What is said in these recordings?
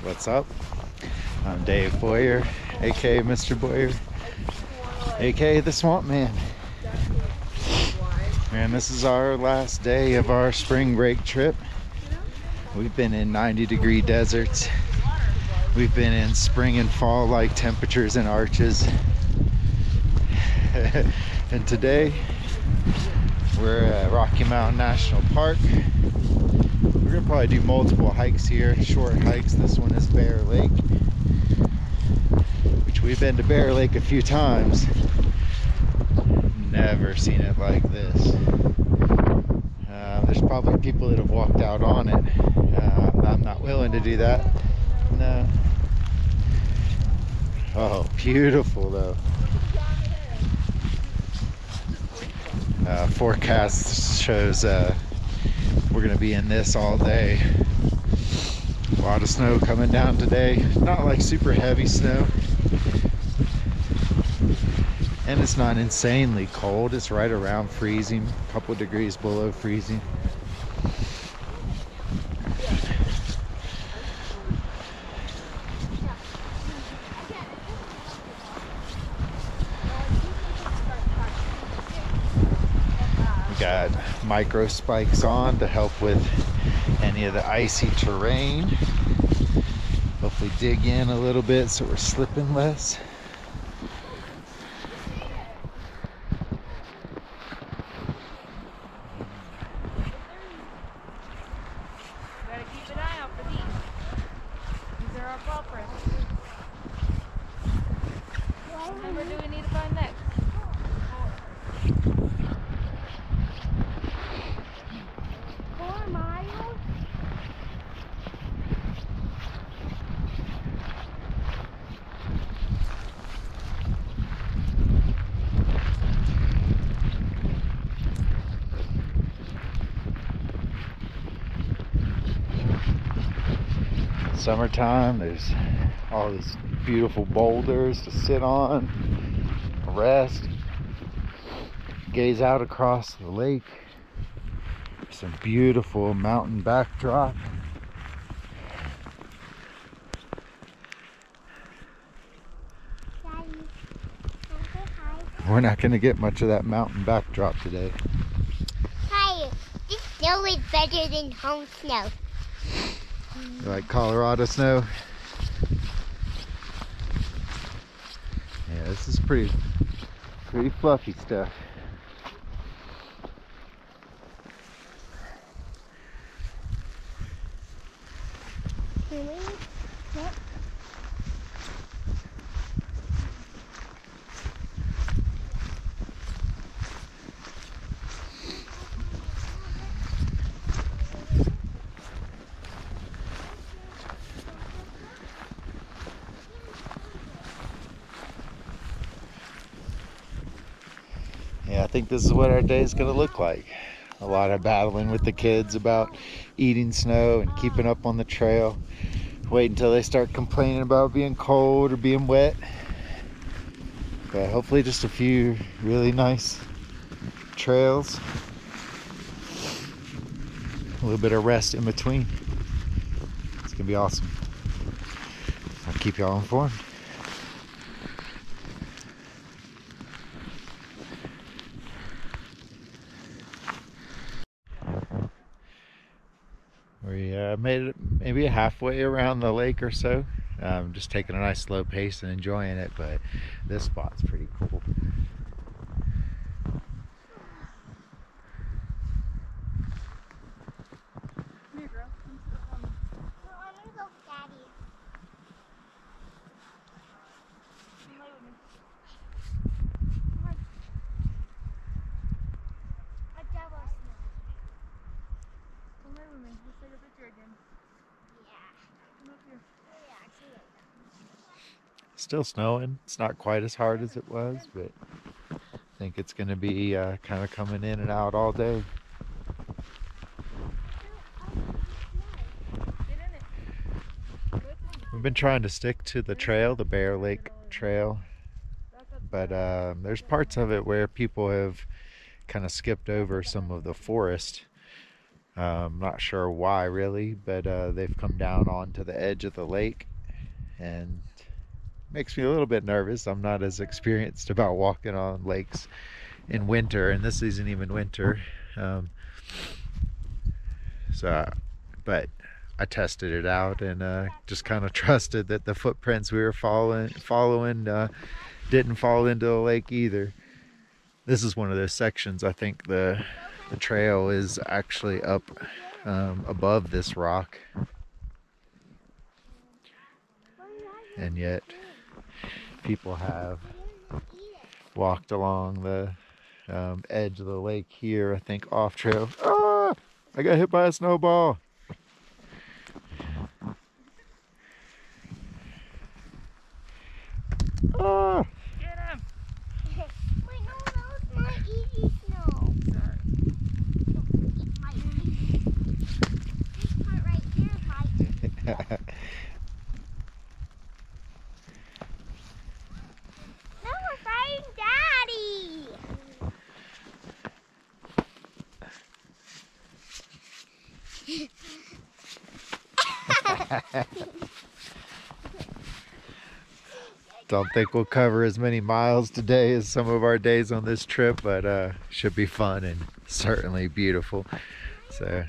What's up? I'm Dave Boyer, aka Mr. Boyer, aka the Swamp Man. And this is our last day of our spring break trip. We've been in 90-degree deserts. We've been in spring and fall like temperatures in Arches. And today we're at Rocky Mountain National Park. We're gonna probably do multiple hikes here, short hikes. This one is Bear Lake, which we've been to Bear Lake a few times. Never seen it like this. There's probably people that have walked out on it. I'm not willing to do that. No. Oh, beautiful though. Forecast shows we're gonna be in this all day. A lot of snow coming down today. Not like super heavy snow. And it's not insanely cold. It's right around freezing, a couple degrees below freezing. We got micro spikes on to help with any of the icy terrain. Hopefully dig in a little bit so we're slipping less. Summertime, there's all these beautiful boulders to sit on, rest, gaze out across the lake. Some beautiful mountain backdrop. Daddy, can I say hi? We're not going to get much of that mountain backdrop today. Hi, this snow is better than home snow. You like Colorado snow? Yeah, this is pretty fluffy stuff. Really? Yep. Yeah, I think this is what our day is going to look like. A lot of battling with the kids about eating snow and keeping up on the trail. Wait until they start complaining about being cold or being wet. But hopefully just a few really nice trails. A little bit of rest in between. It's going to be awesome. I'll keep y'all informed. We made it maybe halfway around the lake or so. Just taking a nice slow pace and enjoying it, but this spot's pretty cool. Come here, girl. I'm gonna go with Daddy. Come lay with me. Come on. A double snow. Come lay with me. Let's take a picture again. Yeah. Come up here. Yeah, actually, Still snowing. It's not quite as hard as it was, but I think it's going to be kind of coming in and out all day. Get in it. We've been trying to stick to the trail, the Bear Lake Trail, but there's parts of it where people have kind of skipped over some of the forest. Not sure why really, but they've come down onto the edge of the lake and makes me a little bit nervous. I'm not as experienced about walking on lakes in winter, and this isn't even winter. Um, but I tested it out and just kind of trusted that the footprints we were following didn't fall into the lake either. This is one of those sections. I think the trail is actually up above this rock, and yet people have walked along the edge of the lake here, I think off trail. Ah! I got hit by a snowball. Ah! Get him! Wait, no, that was my easy snow. Sorry. This part right here is my easy snow. Now we're fighting Daddy. Don't think we'll cover as many miles today as some of our days on this trip, but should be fun and certainly beautiful. So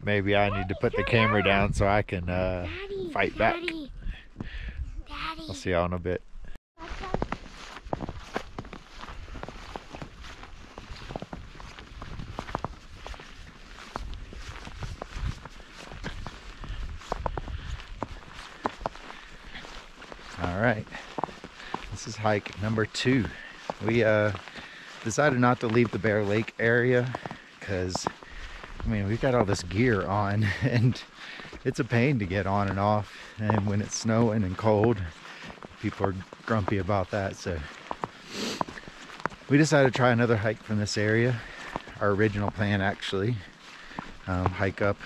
maybe I need to put the camera down so I can Daddy, fight back. Daddy. I'll see y'all in a bit. All right, this is hike number 2. We decided not to leave the Bear Lake area because, I mean, we've got all this gear on and it's a pain to get on and off, and when it's snowing and cold, people are grumpy about that. So we decided to try another hike from this area. Our original plan actually, hike up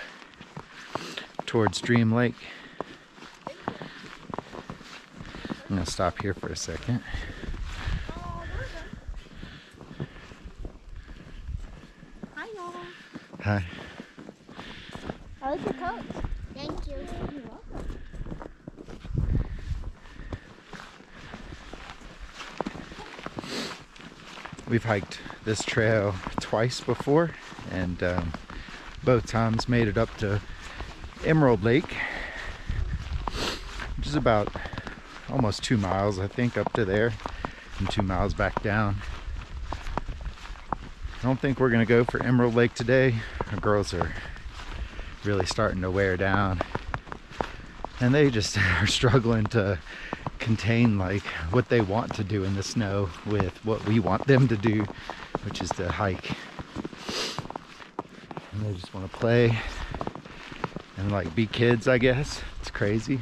towards Dream Lake. I'm gonna stop here for a second. Hi, y'all. Hi. I like your coat. Thank you. You're welcome. We've hiked this trail twice before, and both times made it up to Emerald Lake, which is about almost 2 miles, I think, up to there, and 2 miles back down. I don't think we're gonna go for Emerald Lake today. Our girls are really starting to wear down, and they just are struggling to contain like what they want to do in the snow with what we want them to do, which is to hike. And they just want to play and like be kids, I guess. It's crazy,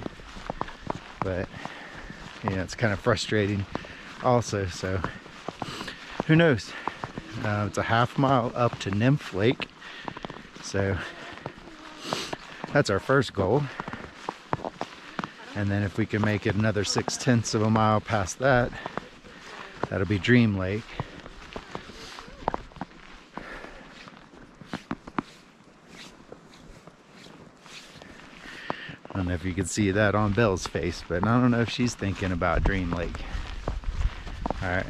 but yeah, it's kind of frustrating also. So who knows? It's a half mile up to Nymph Lake, so that's our first goal. And then if we can make it another 6/10 of a mile past that, that'll be Dream Lake. I don't know if you can see that on Belle's face, but I don't know if she's thinking about Dream Lake. All right,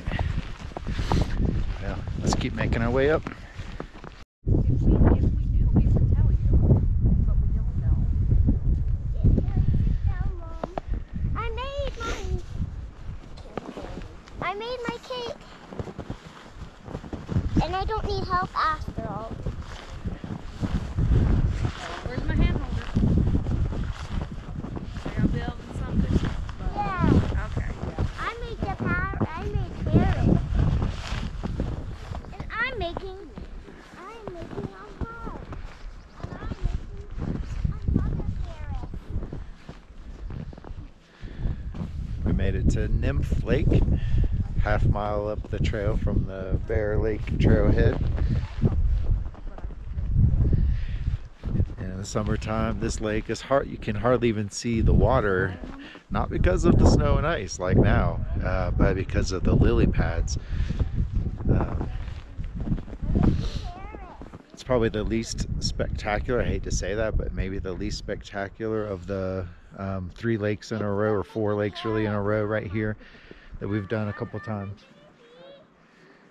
well, let's keep making our way up. If we knew, we would tell you, but we don't know. I made my cake. And I don't need help after all. Where's my hand holder? Are y'all building something? Yeah. Okay. I made the carrot. I made carrots. And I'm making a heart. And I'm making another carrot. We made it to Nymph Lake, half mile up the trail from the Bear Lake trailhead. And in the summertime, this lake is hard. You can hardly even see the water, not because of the snow and ice like now, but because of the lily pads. It's probably the least spectacular. I hate to say that, but maybe the least spectacular of the 3 lakes in a row, or 4 lakes really in a row right here that we've done a couple times.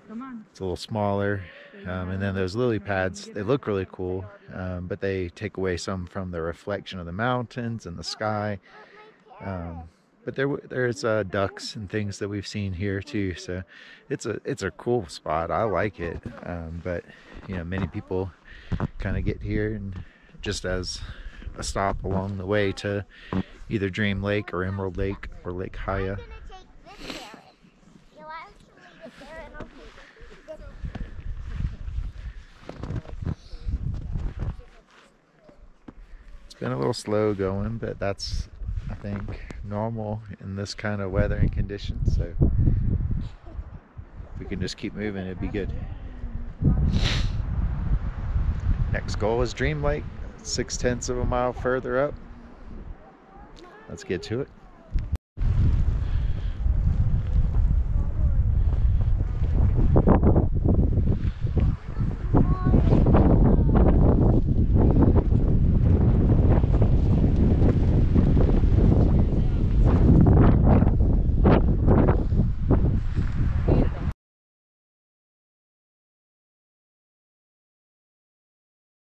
Come on. It's a little smaller, and then those lily pads, they look really cool, but they take away some from the reflection of the mountains and the sky. But there's ducks and things that we've seen here too, so it's a cool spot. I like it, but you know, many people kind of get here and just as a stop along the way to either Dream Lake or Emerald Lake or Lake Haya. I'm gonna take this carrot. You'll actually get there and I'll take this. It's been a little slow going, but that's, I think, normal in this kind of weather and conditions. So if we can just keep moving, it'd be good. Next goal is Dream Lake, 0.6 of a mile further up. Let's get to it.